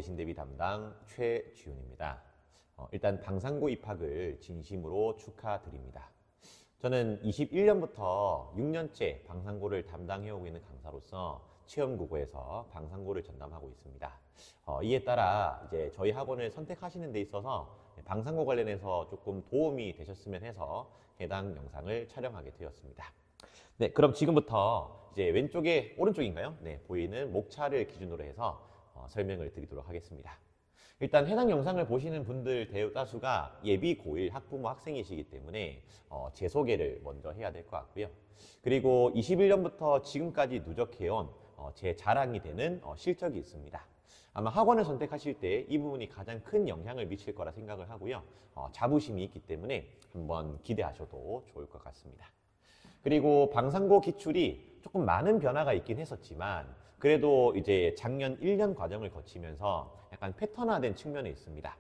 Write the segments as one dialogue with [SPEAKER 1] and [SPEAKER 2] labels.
[SPEAKER 1] 내신 대비 담당 최지훈입니다. 일단 방상고 입학을 진심으로 축하드립니다. 저는 21년부터 6년째 방상고를 담당해오고 있는 강사로서 체험국어에서 방상고를 전담하고 있습니다. 이에 따라 이제 저희 학원을 선택하시는 데 있어서 방상고 관련해서 조금 도움이 되셨으면 해서 해당 영상을 촬영하게 되었습니다. 네, 그럼 지금부터 이제 왼쪽에, 오른쪽인가요? 네, 보이는 목차를 기준으로 해서 설명을 드리도록 하겠습니다. 일단 해당 영상을 보시는 분들 대다수가 예비 고1 학부모 학생이시기 때문에 제 소개를 먼저 해야 될 것 같고요. 그리고 21년부터 지금까지 누적해온 제 자랑이 되는 실적이 있습니다. 아마 학원을 선택하실 때 이 부분이 가장 큰 영향을 미칠 거라 생각을 하고요. 자부심이 있기 때문에 한번 기대하셔도 좋을 것 같습니다. 그리고 방상고 기출이 조금 많은 변화가 있긴 했었지만 그래도 이제 작년 1년 과정을 거치면서 약간 패턴화된 측면이 있습니다.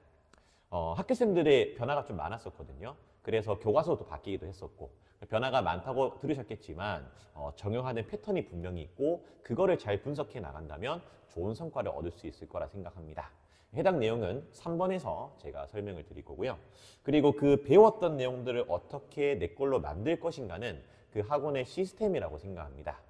[SPEAKER 1] 학교생들의 변화가 좀 많았었거든요. 그래서 교과서도 바뀌기도 했었고 변화가 많다고 들으셨겠지만 정형화된 패턴이 분명히 있고 그거를 잘 분석해 나간다면 좋은 성과를 얻을 수 있을 거라 생각합니다. 해당 내용은 3번에서 제가 설명을 드릴 거고요. 그리고 그 배웠던 내용들을 어떻게 내 걸로 만들 것인가는 그 학원의 시스템이라고 생각합니다.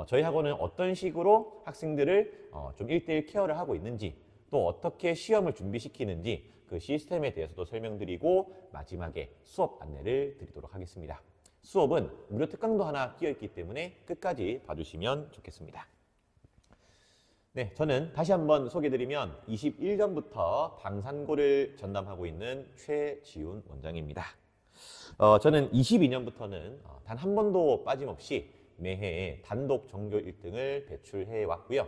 [SPEAKER 1] 저희 학원은 어떤 식으로 학생들을 좀 1대1 케어를 하고 있는지 또 어떻게 시험을 준비시키는지 그 시스템에 대해서도 설명드리고 마지막에 수업 안내를 드리도록 하겠습니다. 수업은 무료 특강도 하나 끼어 있기 때문에 끝까지 봐주시면 좋겠습니다. 네, 저는 다시 한번 소개드리면 21년부터 방산고를 전담하고 있는 최지훈 원장입니다. 저는 22년부터는 단 한 번도 빠짐없이 매해 단독 전교 1등을 배출해 왔고요.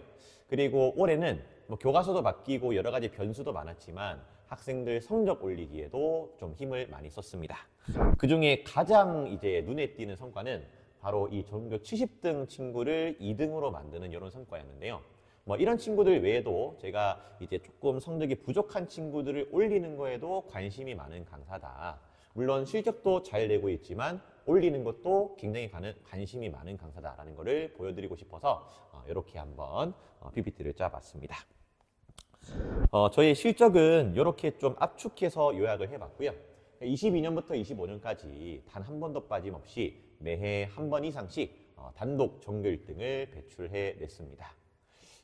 [SPEAKER 1] 그리고 올해는 뭐 교과서도 바뀌고 여러 가지 변수도 많았지만 학생들 성적 올리기에도 좀 힘을 많이 썼습니다. 그 중에 가장 이제 눈에 띄는 성과는 바로 이 전교 70등 친구를 2등으로 만드는 이런 성과였는데요. 뭐 이런 친구들 외에도 제가 이제 조금 성적이 부족한 친구들을 올리는 거에도 관심이 많은 강사다. 물론 실적도 잘 내고 있지만 올리는 것도 굉장히 관심이 많은 강사다라는 것을 보여드리고 싶어서 이렇게 한번 PPT를 짜봤습니다. 저의 실적은 이렇게 좀 압축해서 요약을 해봤고요. 22년부터 25년까지 단 한 번도 빠짐없이 매해 한 번 이상씩 단독 전교 1등을 배출해 냈습니다.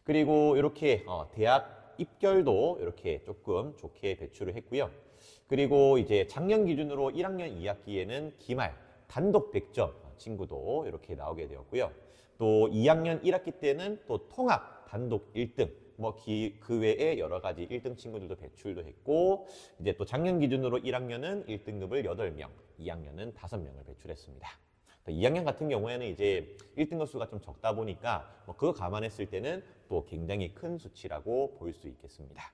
[SPEAKER 1] 그리고 이렇게 대학 입결도 이렇게 조금 좋게 배출을 했고요. 그리고 이제 작년 기준으로 1학년 2학기에는 기말 단독 100점 친구도 이렇게 나오게 되었고요. 또 2학년 1학기 때는 또 통합 단독 1등 뭐 그 외에 여러 가지 1등 친구들도 배출도 했고 이제 또 작년 기준으로 1학년은 1등급을 8명, 2학년은 5명을 배출했습니다. 2학년 같은 경우에는 이제 1등급 수가 좀 적다 보니까 뭐 그거 감안했을 때는 또 굉장히 큰 수치라고 볼 수 있겠습니다.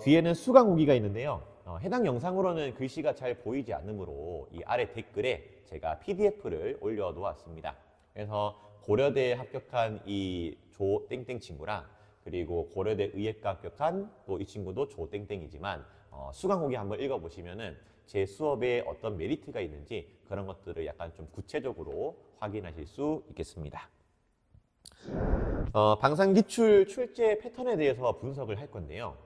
[SPEAKER 1] 뒤에는 수강 후기가 있는데요. 해당 영상으로는 글씨가 잘 보이지 않으므로 이 아래 댓글에 제가 PDF를 올려놓았습니다. 그래서 고려대에 합격한 이 조땡땡 친구랑 그리고 고려대 의예과 합격한 또 이 친구도 조땡땡이지만 수강 후기 한번 읽어보시면은 제 수업에 어떤 메리트가 있는지 그런 것들을 약간 좀 구체적으로 확인하실 수 있겠습니다. 방상기출 출제 패턴에 대해서 분석을 할 건데요.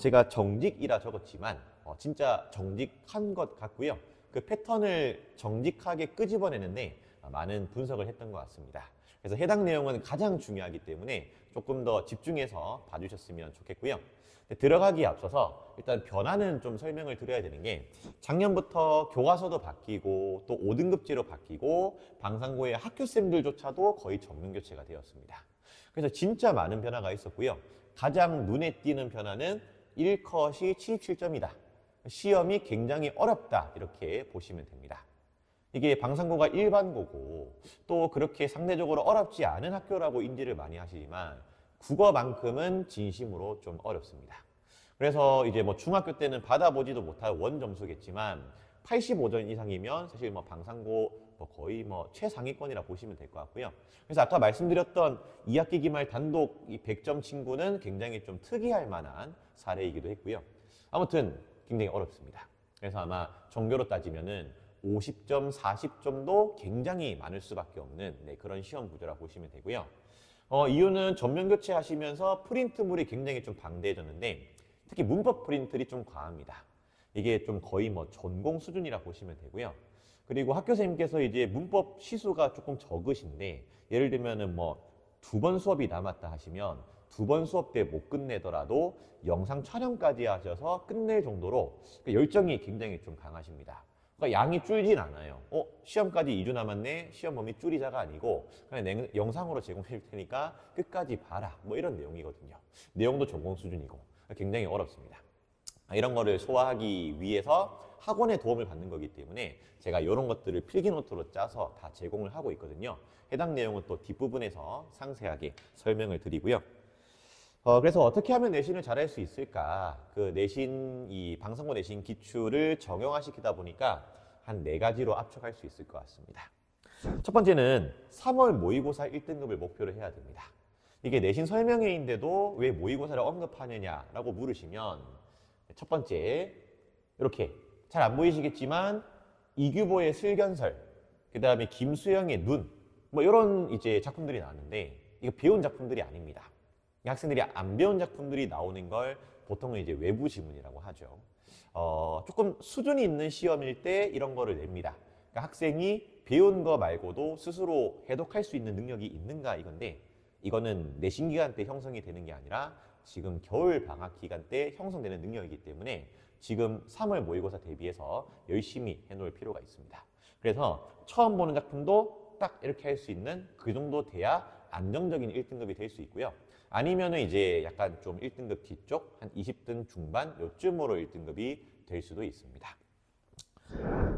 [SPEAKER 1] 제가 정직이라 적었지만 진짜 정직한 것 같고요. 그 패턴을 정직하게 끄집어내는데 많은 분석을 했던 것 같습니다. 그래서 해당 내용은 가장 중요하기 때문에 조금 더 집중해서 봐주셨으면 좋겠고요. 들어가기에 앞서서 일단 변화는 좀 설명을 드려야 되는 게 작년부터 교과서도 바뀌고 또 5등급제로 바뀌고 방상고의 학교쌤들조차도 거의 전면 교체가 되었습니다. 그래서 진짜 많은 변화가 있었고요. 가장 눈에 띄는 변화는 1컷이 77점이다. 시험이 굉장히 어렵다 이렇게 보시면 됩니다. 이게 방상고가 일반고고 또 그렇게 상대적으로 어렵지 않은 학교라고 인지를 많이 하시지만 국어만큼은 진심으로 좀 어렵습니다. 그래서 이제 뭐 중학교 때는 받아보지도 못할 원 점수겠지만 85점 이상이면 사실 뭐 방상고 거의 뭐 최상위권이라 보시면 될 것 같고요. 그래서 아까 말씀드렸던 2학기 기말 단독 이 100점 친구는 굉장히 좀 특이할 만한 사례이기도 했고요. 아무튼 굉장히 어렵습니다. 그래서 아마 전교로 따지면은 50점, 40점도 굉장히 많을 수밖에 없는 그런 시험 구조라 보시면 되고요. 이유는 전면 교체하시면서 프린트물이 굉장히 좀 방대해졌는데 특히 문법 프린트들이 좀 과합니다. 이게 좀 거의 뭐 전공 수준이라 보시면 되고요. 그리고 학교 선생님께서 이제 문법 시수가 조금 적으신데 예를 들면은 뭐 2번 수업이 남았다 하시면 2번 수업 때 못 끝내더라도 영상 촬영까지 하셔서 끝낼 정도로 열정이 굉장히 좀 강하십니다. 그러니까 양이 줄진 않아요. 시험까지 2주 남았네. 시험 범위 줄이자가 아니고 그냥 영상으로 제공해 줄 테니까 끝까지 봐라. 뭐 이런 내용이거든요. 내용도 전공 수준이고 굉장히 어렵습니다. 이런 거를 소화하기 위해서 학원의 도움을 받는 거기 때문에 제가 이런 것들을 필기노트로 짜서 다 제공을 하고 있거든요. 해당 내용은 또 뒷부분에서 상세하게 설명을 드리고요. 그래서 어떻게 하면 내신을 잘할 수 있을까? 그 내신, 이 방송고 내신 기출을 정형화시키다 보니까 한 4가지로 압축할 수 있을 것 같습니다. 첫 번째는 3월 모의고사 1등급을 목표로 해야 됩니다. 이게 내신 설명회인데도 왜 모의고사를 언급하느냐라고 물으시면 첫 번째, 이렇게 잘 안 보이시겠지만 이규보의 슬견설, 그 다음에 김수영의 눈, 뭐 이런 이제 작품들이 나왔는데 이거 배운 작품들이 아닙니다. 학생들이 안 배운 작품들이 나오는 걸 보통은 이제 외부 지문이라고 하죠. 조금 수준이 있는 시험일 때 이런 거를 냅니다. 그러니까 학생이 배운 거 말고도 스스로 해독할 수 있는 능력이 있는가 이건데 이거는 내신 기간 때 형성이 되는 게 아니라 지금 겨울 방학 기간 때 형성되는 능력이기 때문에 지금 3월 모의고사 대비해서 열심히 해놓을 필요가 있습니다. 그래서 처음 보는 작품도 딱 이렇게 할 수 있는 그 정도 돼야 안정적인 1등급이 될 수 있고요. 아니면은 이제 약간 좀 1등급 뒤쪽 한 20등 중반 요쯤으로 1등급이 될 수도 있습니다.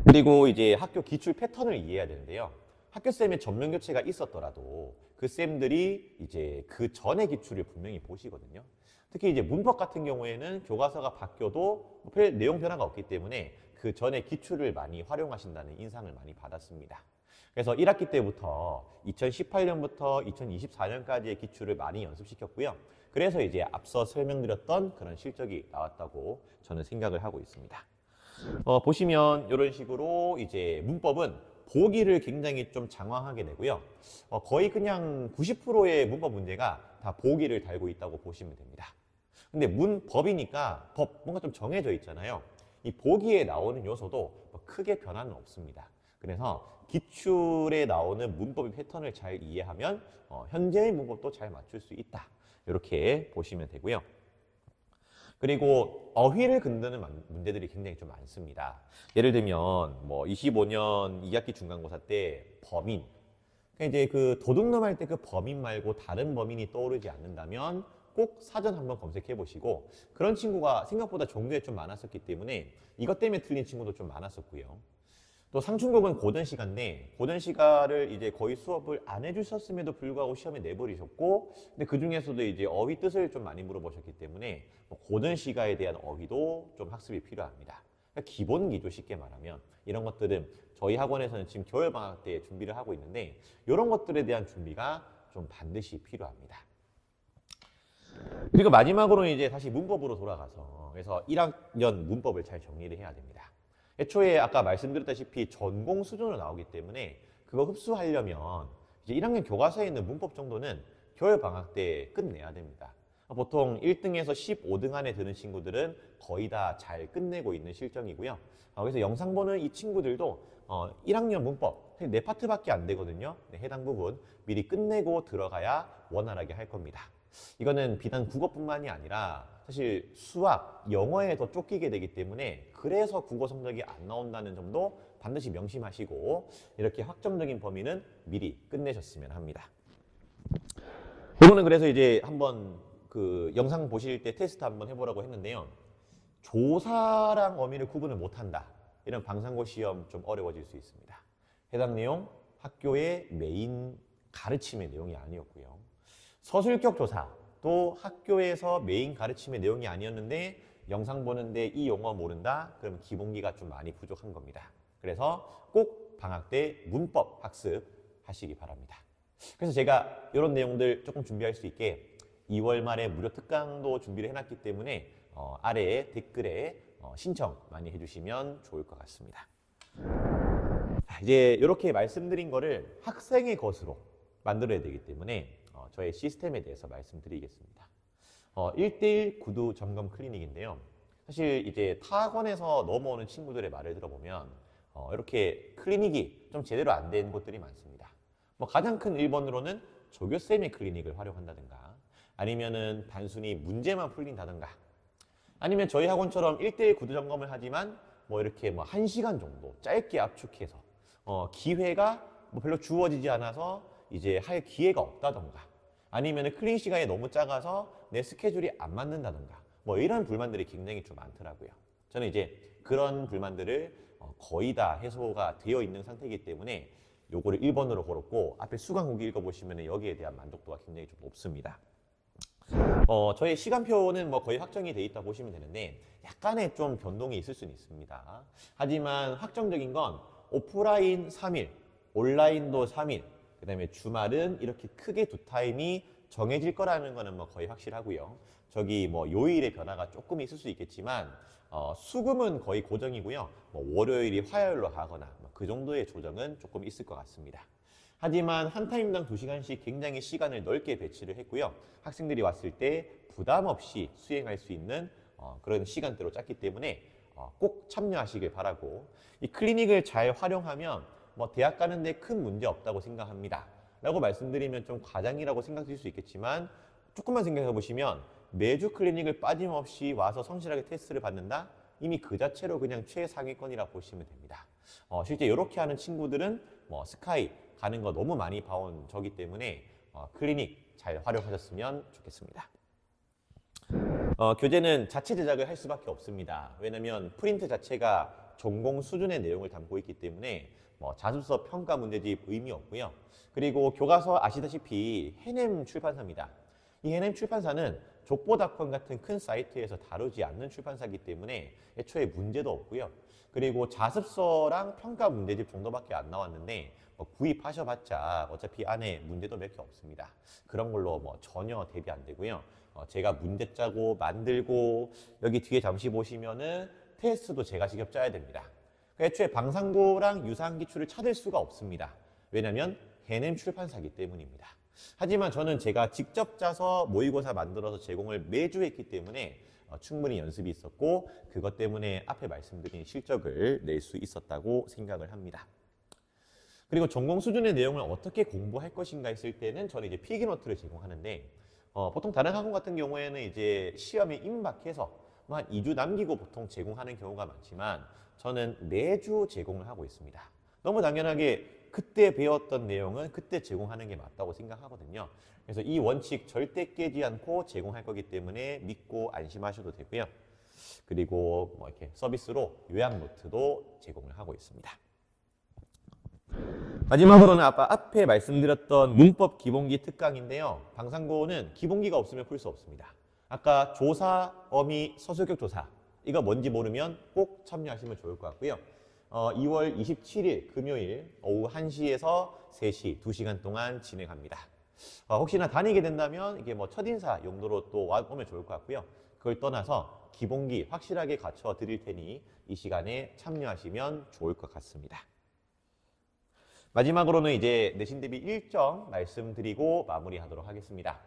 [SPEAKER 1] 그리고 이제 학교 기출 패턴을 이해해야 되는데요. 학교 쌤의 전면 교체가 있었더라도 그 쌤들이 이제 그 전의 기출을 분명히 보시거든요. 특히 이제 문법 같은 경우에는 교과서가 바뀌어도 별 내용 변화가 없기 때문에 그 전에 기출을 많이 활용하신다는 인상을 많이 받았습니다. 그래서 1학기 때부터 2018년부터 2024년까지의 기출을 많이 연습시켰고요. 그래서 이제 앞서 설명드렸던 그런 실적이 나왔다고 저는 생각을 하고 있습니다. 보시면 이런 식으로 이제 문법은 보기를 굉장히 좀 장황하게 내고요. 거의 그냥 90%의 문법 문제가 다 보기를 달고 있다고 보시면 됩니다. 근데 문법이니까 법 뭔가 좀 정해져 있잖아요. 이 보기에 나오는 요소도 크게 변화는 없습니다. 그래서 기출에 나오는 문법의 패턴을 잘 이해하면 현재의 문법도 잘 맞출 수 있다. 이렇게 보시면 되고요. 그리고 어휘를 건드는 문제들이 굉장히 좀 많습니다. 예를 들면 뭐 25년 2학기 중간고사 때 범인. 그러니까 이제 그 도둑놈 할 때 그 범인 말고 다른 범인이 떠오르지 않는다면 꼭 사전 한번 검색해 보시고 그런 친구가 생각보다 종교에 좀 많았었기 때문에 이것 때문에 틀린 친구도 좀 많았었고요. 또 상충곡은 고전시가인데 고전시가를 이제 거의 수업을 안 해주셨음에도 불구하고 시험에 내버리셨고 근데 그 중에서도 이제 어휘 뜻을 좀 많이 물어보셨기 때문에 고전시가에 대한 어휘도 좀 학습이 필요합니다. 그러니까 기본 기조 쉽게 말하면 이런 것들은 저희 학원에서는 지금 겨울방학 때 준비를 하고 있는데 이런 것들에 대한 준비가 좀 반드시 필요합니다. 그리고 마지막으로 이제 다시 문법으로 돌아가서 그래서 1학년 문법을 잘 정리를 해야 됩니다. 애초에 아까 말씀드렸다시피 전공 수준으로 나오기 때문에 그거 흡수하려면 이제 1학년 교과서에 있는 문법 정도는 겨울 방학 때 끝내야 됩니다. 보통 1등에서 15등 안에 드는 친구들은 거의 다 잘 끝내고 있는 실정이고요. 그래서 영상 보는 이 친구들도 1학년 문법 네 파트밖에 안 되거든요. 네, 해당 부분 미리 끝내고 들어가야 원활하게 할 겁니다. 이거는 비단 국어뿐만이 아니라 사실 수학, 영어에 더 쫓기게 되기 때문에 그래서 국어 성적이 안 나온다는 점도 반드시 명심하시고 이렇게 확정적인 범위는 미리 끝내셨으면 합니다. 이거는 그래서 이제 한번 그 영상 보실 때 테스트 한번 해보라고 했는데요. 조사랑 어미를 구분을 못한다. 이런 방상고 시험 좀 어려워질 수 있습니다. 해당 내용 학교의 메인 가르침의 내용이 아니었고요. 서술격 조사도 학교에서 메인 가르침의 내용이 아니었는데 영상 보는데 이 용어 모른다? 그럼 기본기가 좀 많이 부족한 겁니다. 그래서 꼭 방학 때 문법 학습하시기 바랍니다. 그래서 제가 이런 내용들 조금 준비할 수 있게 2월 말에 무료 특강도 준비를 해놨기 때문에 아래에 댓글에 신청 많이 해주시면 좋을 것 같습니다. 이제 이렇게 말씀드린 거를 학생의 것으로 만들어야 되기 때문에 저의 시스템에 대해서 말씀드리겠습니다. 1대1 구두 점검 클리닉인데요. 사실 이제 타 학원에서 넘어오는 친구들의 말을 들어보면 이렇게 클리닉이 좀 제대로 안 된 곳들이 많습니다. 뭐 가장 큰 1번으로는 조교쌤의 클리닉을 활용한다든가 아니면은 단순히 문제만 풀린다든가 아니면 저희 학원처럼 1대1 구두 점검을 하지만 뭐 이렇게 뭐 1시간 정도 짧게 압축해서 기회가 뭐 별로 주어지지 않아서 이제 할 기회가 없다던가 아니면 클린 시간이 너무 작아서 내 스케줄이 안 맞는다던가 뭐 이런 불만들이 굉장히 좀 많더라고요. 저는 이제 그런 불만들을 거의 다 해소가 되어 있는 상태이기 때문에 요거를 1번으로 걸었고 앞에 수강 후기 읽어보시면 여기에 대한 만족도가 굉장히 좀 높습니다. 저희 시간표는 뭐 거의 확정이 돼 있다 보시면 되는데 약간의 좀 변동이 있을 수는 있습니다. 하지만 확정적인 건 오프라인 3일, 온라인도 3일, 그 다음에 주말은 이렇게 크게 두 타임이 정해질 거라는 거는 뭐 거의 확실하고요. 저기 뭐 요일의 변화가 조금 있을 수 있겠지만 수금은 거의 고정이고요. 뭐 월요일이 화요일로 하거나 뭐그 정도의 조정은 조금 있을 것 같습니다. 하지만 한 타임당 2시간씩 굉장히 시간을 넓게 배치를 했고요. 학생들이 왔을 때 부담 없이 수행할 수 있는 그런 시간대로 짰기 때문에 꼭 참여하시길 바라고 이 클리닉을 잘 활용하면 뭐 대학 가는데 큰 문제 없다고 생각합니다. 라고 말씀드리면 좀 과장이라고 생각하실 수 있겠지만 조금만 생각해 보시면 매주 클리닉을 빠짐없이 와서 성실하게 테스트를 받는다? 이미 그 자체로 그냥 최상위권이라 보시면 됩니다. 실제 이렇게 하는 친구들은 뭐 스카이 가는 거 너무 많이 봐온 저기 때문에 클리닉 잘 활용하셨으면 좋겠습니다. 교재는 자체 제작을 할 수밖에 없습니다. 왜냐하면 프린트 자체가 전공 수준의 내용을 담고 있기 때문에 뭐 자습서 평가 문제집 의미 없고요. 그리고 교과서 아시다시피 해냄 출판사입니다. 이 해냄 출판사는 족보닷컴 같은 큰 사이트에서 다루지 않는 출판사이기 때문에 애초에 문제도 없고요. 그리고 자습서랑 평가 문제집 정도밖에 안 나왔는데 뭐 구입하셔봤자 어차피 안에 문제도 몇 개 없습니다. 그런 걸로 뭐 전혀 대비 안 되고요. 제가 문제 짜고 만들고 여기 뒤에 잠시 보시면은 테스트도 제가 직접 짜야 됩니다. 애초에 방상고랑 유사한 기출을 찾을 수가 없습니다. 왜냐하면 해냄 출판사이기 때문입니다. 하지만 저는 제가 직접 짜서 모의고사 만들어서 제공을 매주 했기 때문에 충분히 연습이 있었고 그것 때문에 앞에 말씀드린 실적을 낼 수 있었다고 생각을 합니다. 그리고 전공 수준의 내용을 어떻게 공부할 것인가 했을 때는 저는 이제 필기노트를 제공하는데 보통 다른 학원 같은 경우에는 이제 시험에 임박해서 뭐 한 2주 남기고 보통 제공하는 경우가 많지만 저는 매주 제공을 하고 있습니다. 너무 당연하게 그때 배웠던 내용은 그때 제공하는 게 맞다고 생각하거든요. 그래서 이 원칙 절대 깨지 않고 제공할 거기 때문에 믿고 안심하셔도 되고요. 그리고 뭐 이렇게 서비스로 요약 노트도 제공을 하고 있습니다. 마지막으로는 앞에 말씀드렸던 문법 기본기 특강인데요. 방상고는 기본기가 없으면 풀 수 없습니다. 아까 조사, 어미, 서술격 조사 이거 뭔지 모르면 꼭 참여하시면 좋을 것 같고요. 2월 27일 금요일 오후 1시에서 3시 2시간 동안 진행합니다. 혹시나 다니게 된다면 이게 뭐 첫인사 용도로 또 오면 좋을 것 같고요. 그걸 떠나서 기본기 확실하게 갖춰 드릴 테니 이 시간에 참여하시면 좋을 것 같습니다. 마지막으로는 이제 내신 대비 일정 말씀드리고 마무리하도록 하겠습니다.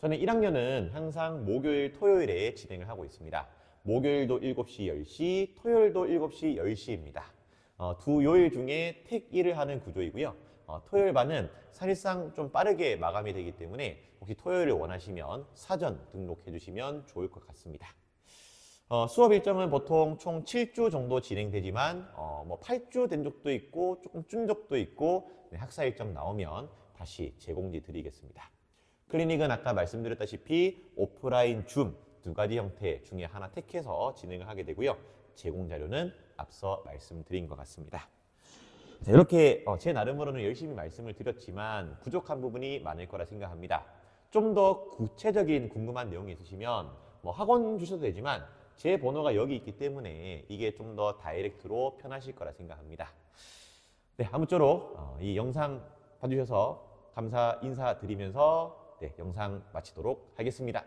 [SPEAKER 1] 저는 1학년은 항상 목요일, 토요일에 진행을 하고 있습니다. 목요일도 7시, 10시, 토요일도 7시, 10시입니다. 두 요일 중에 택 1을 하는 구조이고요. 토요일 반은 사실상 좀 빠르게 마감이 되기 때문에 혹시 토요일을 원하시면 사전 등록해 주시면 좋을 것 같습니다. 수업 일정은 보통 총 7주 정도 진행되지만 뭐 8주 된 적도 있고 조금 준 적도 있고 학사 일정 나오면 다시 제공지 드리겠습니다. 클리닉은 아까 말씀드렸다시피 오프라인, 줌 두 가지 형태 중에 하나 택해서 진행을 하게 되고요. 제공 자료는 앞서 말씀드린 것 같습니다. 자, 이렇게 제 나름으로는 열심히 말씀을 드렸지만 부족한 부분이 많을 거라 생각합니다. 좀 더 구체적인 궁금한 내용이 있으시면 뭐 학원 주셔도 되지만 제 번호가 여기 있기 때문에 이게 좀 더 다이렉트로 편하실 거라 생각합니다. 네, 아무쪼록 이 영상 봐주셔서 인사드리면서 영상 마치도록 하겠습니다.